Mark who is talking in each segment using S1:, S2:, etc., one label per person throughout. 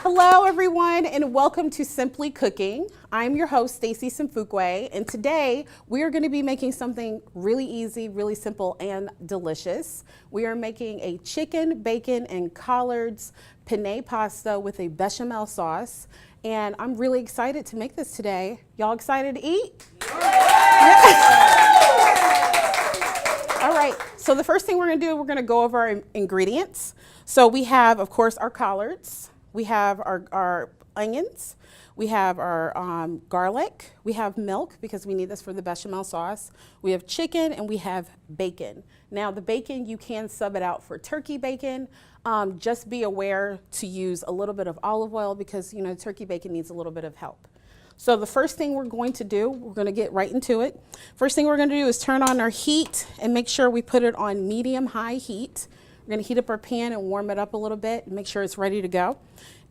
S1: Hello, everyone, and welcome to Simply Cooking. I'm your host, Stacie Simfukwe, and today we are going to be making something really easy, really simple, and delicious. We are making a chicken, bacon, and collards penne pasta with a bechamel sauce, and I'm really excited to make this today. Y'all excited to eat? All right, so the first thing we're going to do, we're going to go over our ingredients. So we have, of course, our collards. We have our onions, we have our garlic, we have milk because we need this for the bechamel sauce, we have chicken, and we have bacon. Now the bacon, you can sub it out for turkey bacon. Just be aware to use a little bit of olive oil because turkey bacon needs a little bit of help. So the first thing we're going to do, we're going to get right into it. First thing we're going to do is turn on our heat and make sure we put it on medium-high heat. We're going to heat up our pan and warm it up a little bit and make sure it's ready to go.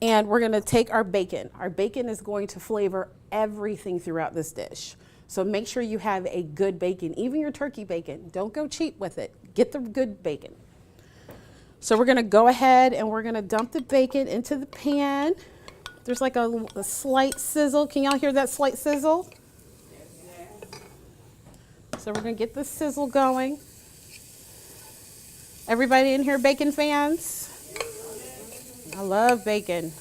S1: And we're going to take our bacon. Our bacon is going to flavor everything throughout this dish. So make sure you have a good bacon, even your turkey bacon. Don't go cheap with it. Get the good bacon. So we're going to go ahead and we're going to dump the bacon into the pan. There's like a slight sizzle. Can y'all hear that slight sizzle? So we're going to get the sizzle going. Everybody in here bacon fans? I love bacon.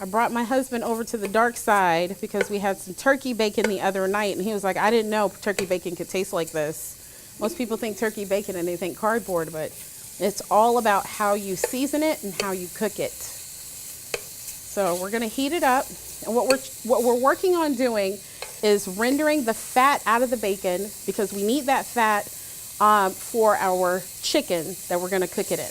S1: I brought my husband over to the dark side because we had some turkey bacon the other night, and he was like, I didn't know turkey bacon could taste like this. Most people think turkey bacon and they think cardboard, but it's all about how you season it and how you cook it. So we're going to heat it up, and what we're working on doing is rendering the fat out of the bacon because we need that fat for our chicken that we're going to cook it in.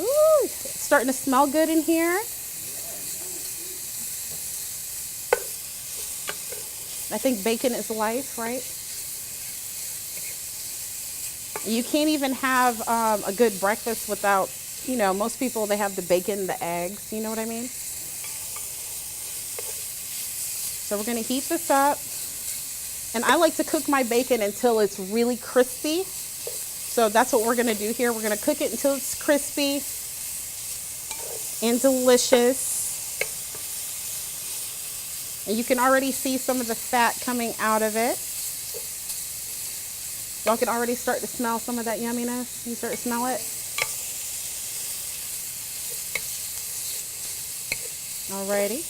S1: Ooh, it's starting to smell good in here. I think bacon is life, right? You can't even have a good breakfast without, most people, they have the bacon, the eggs, you know what I mean? So we're going to heat this up. And I like to cook my bacon until it's really crispy. So that's what we're going to do here. We're going to cook it until it's crispy and delicious. And you can already see some of the fat coming out of it. Y'all can already start to smell some of that yumminess. You start to smell it? Alrighty.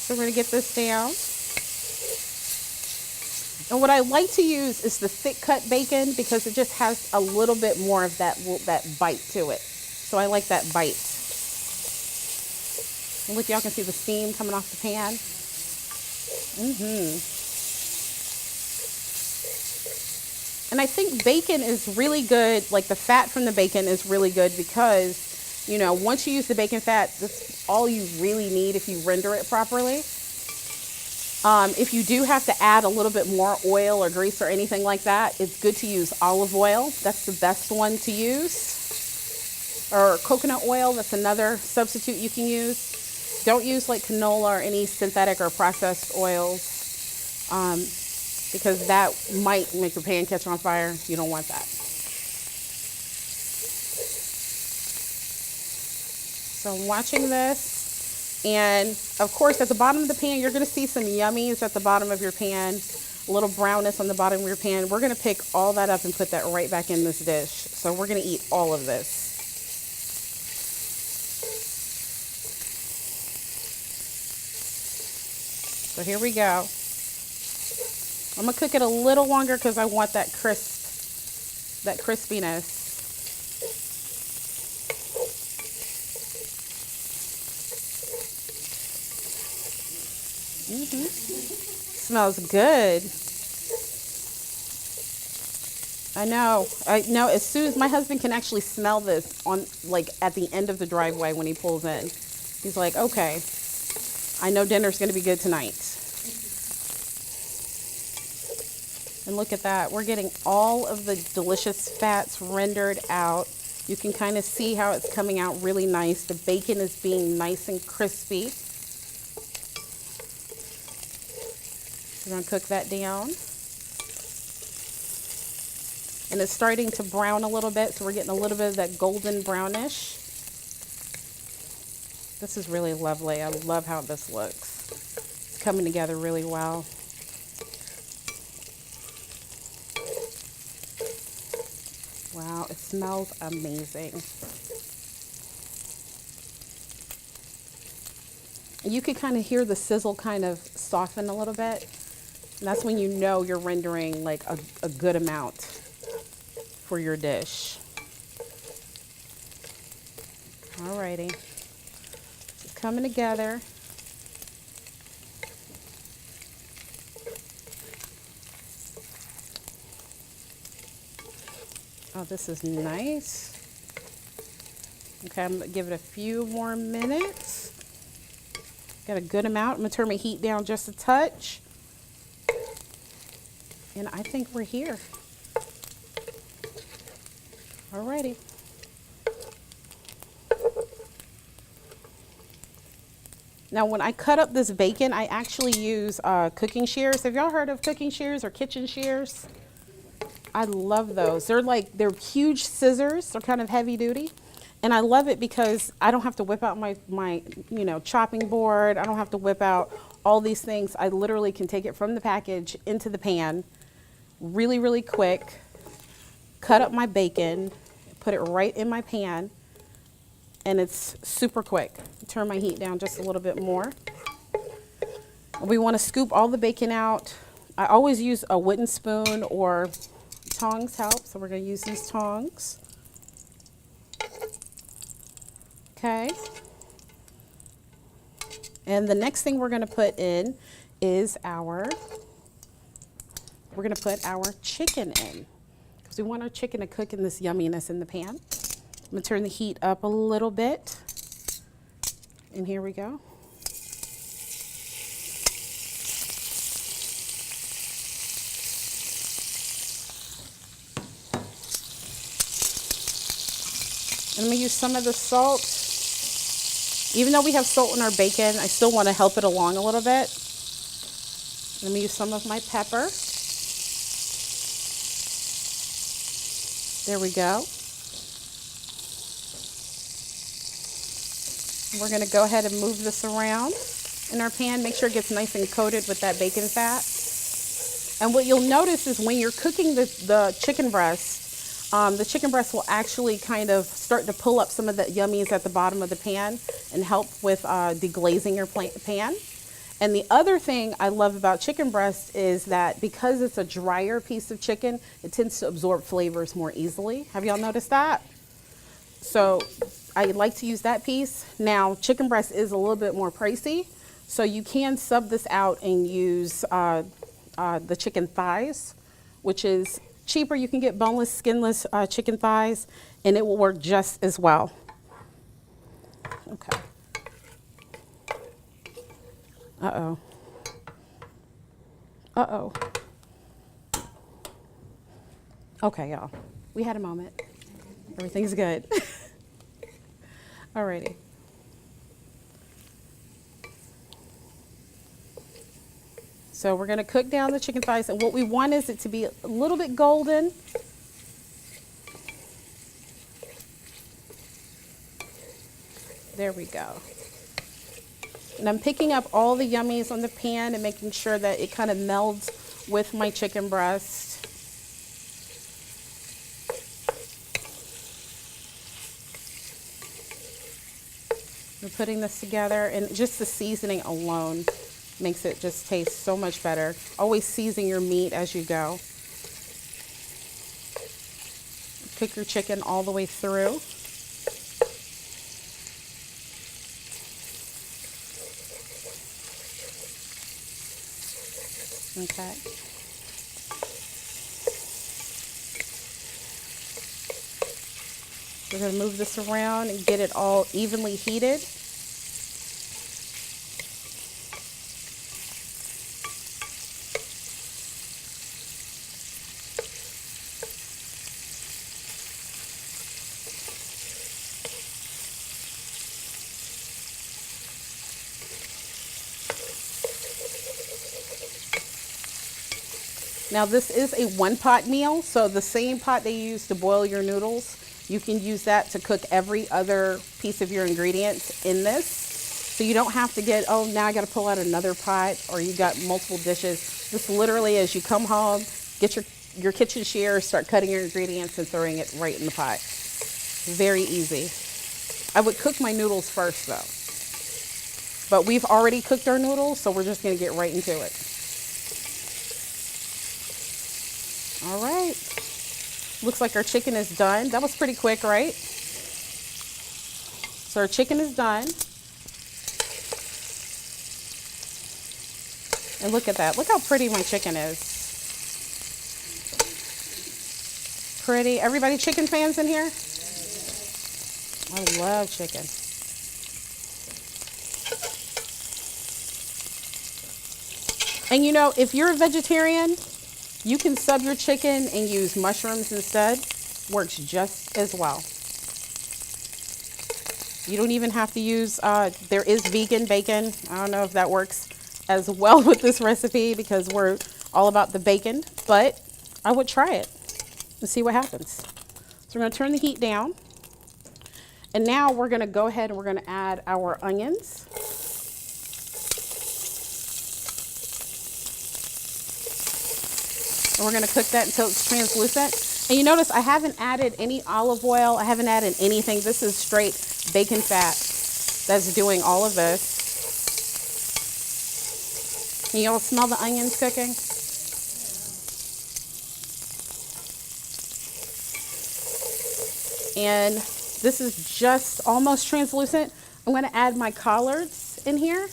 S1: So we're going to get this down. And what I like to use is the thick cut bacon because it just has a little bit more of that bite to it. So I like that bite. And look, y'all can see the steam coming off the pan. And I think bacon is really good, like the fat from the bacon is really good because, once you use the bacon fat, that's all you really need if you render it properly. If you do have to add a little bit more oil or grease or anything like that, it's good to use olive oil. That's the best one to use. Or coconut oil, that's another substitute you can use. Don't use like canola or any synthetic or processed oils because that might make your pan catch on fire. You don't want that. So I'm watching this. And of course, at the bottom of the pan, you're going to see some yummies at the bottom of your pan, a little brownness on the bottom of your pan. We're going to pick all that up and put that right back in this dish. So we're going to eat all of this. So here we go. I'm going to cook it a little longer because I want that crispiness. Smells good. I know. As soon as my husband can actually smell this on, like, at the end of the driveway when he pulls in, he's like, okay, I know dinner's going to be good tonight. And look at that. We're getting all of the delicious fats rendered out. You can kind of see how it's coming out really nice. The bacon is being nice and crispy. We're going to cook that down. and it's starting to brown a little bit, so we're getting a little bit of that golden brownish. This is really lovely. I love how this looks. It's coming together really well. Wow, it smells amazing. You can kind of hear the sizzle kind of soften a little bit. And that's when you know you're rendering like a good amount for your dish. Alrighty. It's coming together. Oh, this is nice. Okay, I'm gonna give it a few more minutes. Got a good amount. I'm gonna turn my heat down just a touch. And I think we're here. Alrighty. Now, when I cut up this bacon, I actually use cooking shears. Have y'all heard of cooking shears or kitchen shears? I love those. They're huge scissors. They're kind of heavy duty. And I love it because I don't have to whip out my chopping board. I don't have to whip out all these things. I literally can take it from the package into the pan really, really quick, cut up my bacon, put it right in my pan, and it's super quick. Turn my heat down just a little bit more. We want to scoop all the bacon out. I always use a wooden spoon, or tongs help, so we're going to use these tongs. Okay. And the next thing we're going to put in is we're going to put our chicken in, because we want our chicken to cook in this yumminess in the pan. I'm going to turn the heat up a little bit. And here we go. I'm going to use some of the salt. Even though we have salt in our bacon, I still want to help it along a little bit. Let me use some of my pepper. There we go. We're going to go ahead and move this around in our pan. Make sure it gets nice and coated with that bacon fat. And what you'll notice is when you're cooking the chicken breast will actually kind of start to pull up some of the yummies at the bottom of the pan and help with deglazing your pan. And the other thing I love about chicken breast is that because it's a drier piece of chicken, it tends to absorb flavors more easily. Have y'all noticed that? So I like to use that piece. Now, chicken breast is a little bit more pricey, so you can sub this out and use the chicken thighs, which is cheaper. You can get boneless, skinless chicken thighs, and it will work just as well. Okay. Uh-oh. Uh-oh. Okay, y'all. We had a moment. Everything's good. Alrighty. So we're going to cook down the chicken thighs, and what we want is it to be a little bit golden. There we go. And I'm picking up all the yummies on the pan and making sure that it kind of melds with my chicken breast. We're putting this together, and just the seasoning alone makes it just taste so much better. Always season your meat as you go. Cook your chicken all the way through. Okay. We're going to move this around and get it all evenly heated. Now this is a one-pot meal, so the same pot they use to boil your noodles, you can use that to cook every other piece of your ingredients in this. So you don't have to get, oh, now I got to pull out another pot, or you got multiple dishes. Just literally as you come home, get your kitchen shears, start cutting your ingredients and throwing it right in the pot. Very easy. I would cook my noodles first though. But we've already cooked our noodles, so we're just going to get right into it. All right. Looks like our chicken is done. That was pretty quick, right? So our chicken is done. And look at that. Look how pretty my chicken is. Pretty. Everybody chicken fans in here? I love chicken. And you know, if you're a vegetarian, you can sub your chicken and use mushrooms instead. Works just as well. You don't even have to use, there is vegan bacon. I don't know if that works as well with this recipe because we're all about the bacon, but I would try it and see what happens. So we're going to turn the heat down. And now we're going to go ahead and we're going to add our onions. And we're going to cook that until it's translucent. And you notice I haven't added any olive oil. I haven't added anything. This is straight bacon fat that's doing all of this. Can you all smell the onions cooking? And this is just almost translucent. I'm going to add my collards in here.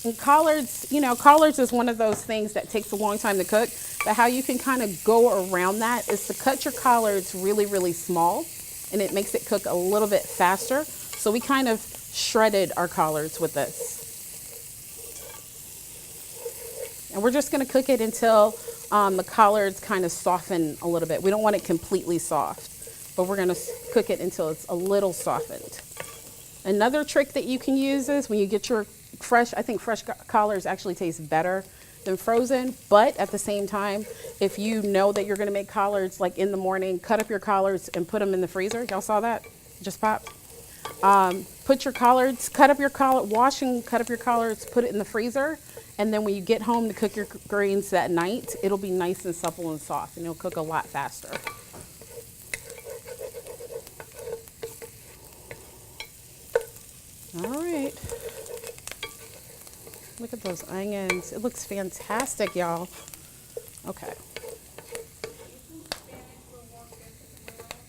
S1: And collards, you know, collards is one of those things that takes a long time to cook. But how you can kind of go around that is to cut your collards really, really small. And it makes it cook a little bit faster. So we kind of shredded our collards with this. And we're just going to cook it until the collards kind of soften a little bit. We don't want it completely soft, but we're going to cook it until it's a little softened. Another trick that you can use is when you get your fresh, I think fresh collards actually taste better than frozen, but at the same time, if you know that you're going to make collards like in the morning, cut up your collards and put them in the freezer. Y'all saw that? Just pop. Put your collards, cut up your collard, wash and cut up your collards, put it in the freezer, and then when you get home to cook your greens that night, it'll be nice and supple and soft, and it'll cook a lot faster. All right. Look at those onions. It looks fantastic, y'all. Okay.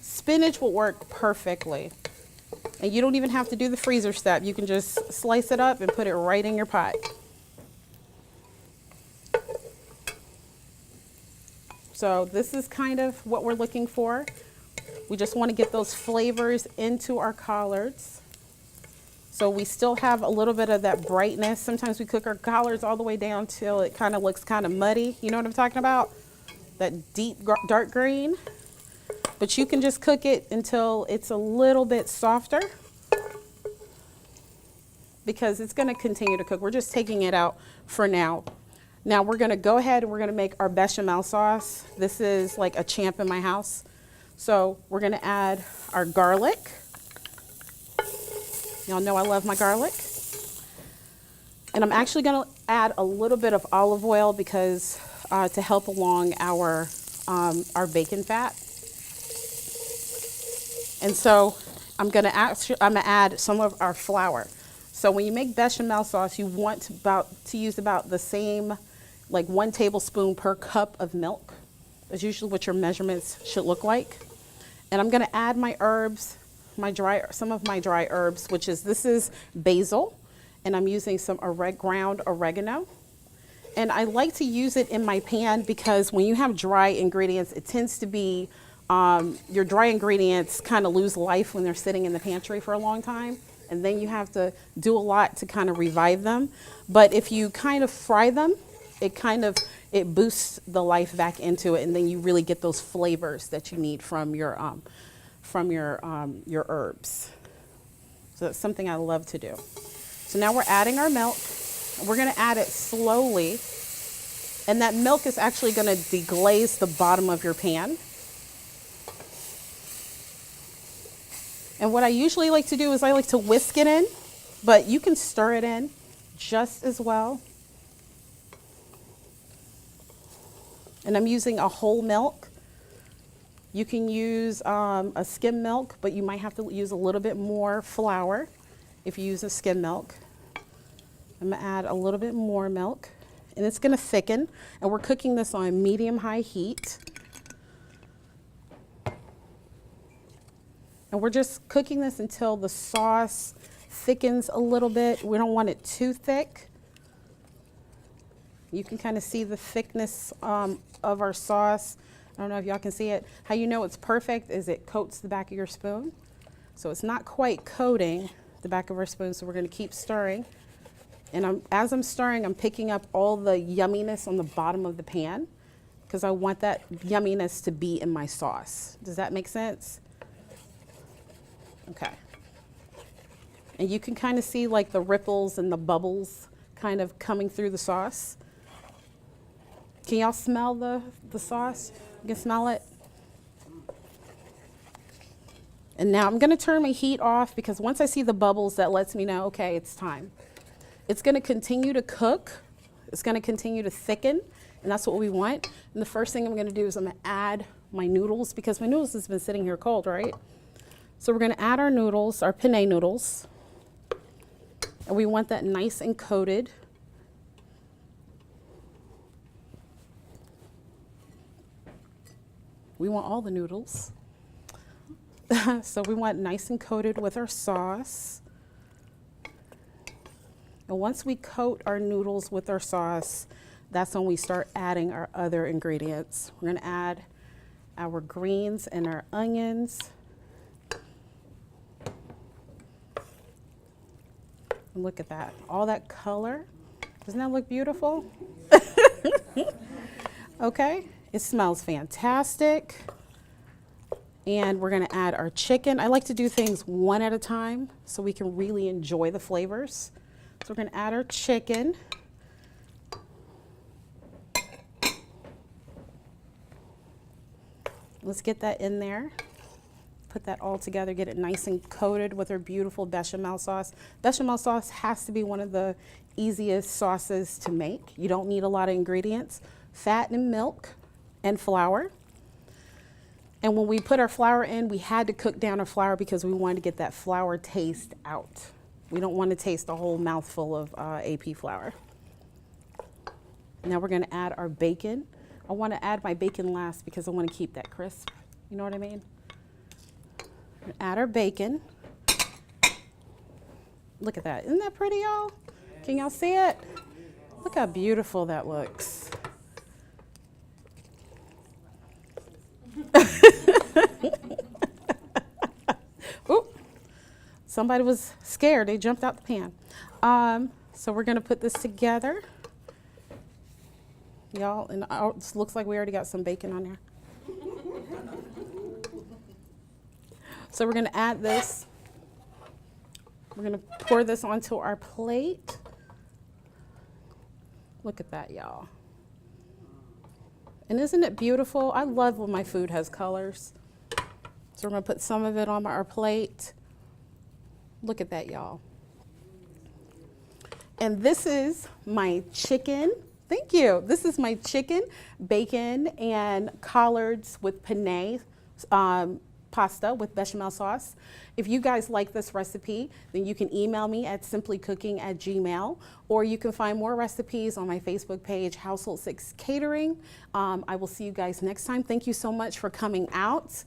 S1: Spinach will work perfectly. And you don't even have to do the freezer step. You can just slice it up and put it right in your pot. So this is kind of what we're looking for. We just want to get those flavors into our collards. So we still have a little bit of that brightness. Sometimes we cook our collards all the way down till it kind of looks kind of muddy. You know what I'm talking about? That deep dark green. But you can just cook it until it's a little bit softer because it's going to continue to cook. We're just taking it out for now. Now we're going to go ahead and we're going to make our bechamel sauce. This is like a champ in my house. So we're going to add our garlic. Y'all know I love my garlic. And I'm actually going to add a little bit of olive oil because to help along our bacon fat. And so I'm going to add some of our flour. So when you make bechamel sauce, you want to use about the same, like 1 tablespoon per cup of milk. That's usually what your measurements should look like. And I'm going to add my herbs, some of my dry herbs, this is basil, and I'm using some ground oregano. And I like to use it in my pan because when you have dry ingredients, it tends to be, your dry ingredients kind of lose life when they're sitting in the pantry for a long time. And then you have to do a lot to kind of revive them. But if you kind of fry them, it boosts the life back into it, and then you really get those flavors that you need from your herbs. So that's something I love to do. So now we're adding our milk. We're going to add it slowly And that milk is actually going to deglaze the bottom of your pan. And what I usually like to do is I like to whisk it in, but you can stir it in just as well. And I'm using a whole milk. You can use a skim milk, but you might have to use a little bit more flour if you use a skim milk. I'm gonna add a little bit more milk, and it's gonna thicken, and we're cooking this on medium-high heat. And we're just cooking this until the sauce thickens a little bit. We don't want it too thick. You can kind of see the thickness of our sauce. I don't know if y'all can see it. How you know it's perfect is it coats the back of your spoon. So it's not quite coating the back of our spoon, so we're gonna keep stirring. And as I'm stirring, I'm picking up all the yumminess on the bottom of the pan because I want that yumminess to be in my sauce. Does that make sense? Okay. And you can kind of see like the ripples and the bubbles kind of coming through the sauce. Can y'all smell the sauce? You can smell it? And now I'm gonna turn my heat off because once I see the bubbles, that lets me know, okay, it's time. It's gonna continue to cook. It's gonna continue to thicken, and that's what we want. And the first thing I'm gonna do is I'm gonna add my noodles because my noodles has been sitting here cold, right? So we're gonna add our noodles, our penne noodles, and we want that nice and coated. We want all the noodles. So we want nice and coated with our sauce. And once we coat our noodles with our sauce, that's when we start adding our other ingredients. We're gonna add our greens and our onions. And look at that, all that color. Doesn't that look beautiful? Okay, it smells fantastic. And we're gonna add our chicken. I like to do things one at a time so we can really enjoy the flavors. So we're gonna add our chicken. Let's get that in there. Put that all together, get it nice and coated with our beautiful bechamel sauce. Bechamel sauce has to be one of the easiest sauces to make. You don't need a lot of ingredients. Fat and milk and flour. And when we put our flour in, we had to cook down our flour because we wanted to get that flour taste out. We don't want to taste a whole mouthful of AP flour. Now we're gonna add our bacon. I wanna add my bacon last because I wanna keep that crisp. You know what I mean? Add our bacon. Look at that, isn't that pretty, y'all? Can y'all see it? Look how beautiful that looks. Oop, somebody was scared, they jumped out the pan. So we're gonna put this together. Y'all, and it looks like we already got some bacon on there. So we're gonna add this. We're gonna pour this onto our plate. Look at that, y'all. And isn't it beautiful? I love when my food has colors. So we're gonna put some of it on our plate. Look at that, y'all. And this is my chicken. Thank you. This is my chicken, bacon, and collards with penne pasta with bechamel sauce. If you guys like this recipe, then you can email me at simplycooking@gmail.com, or you can find more recipes on my Facebook page, Household 6 Catering. I will see you guys next time. Thank you so much for coming out.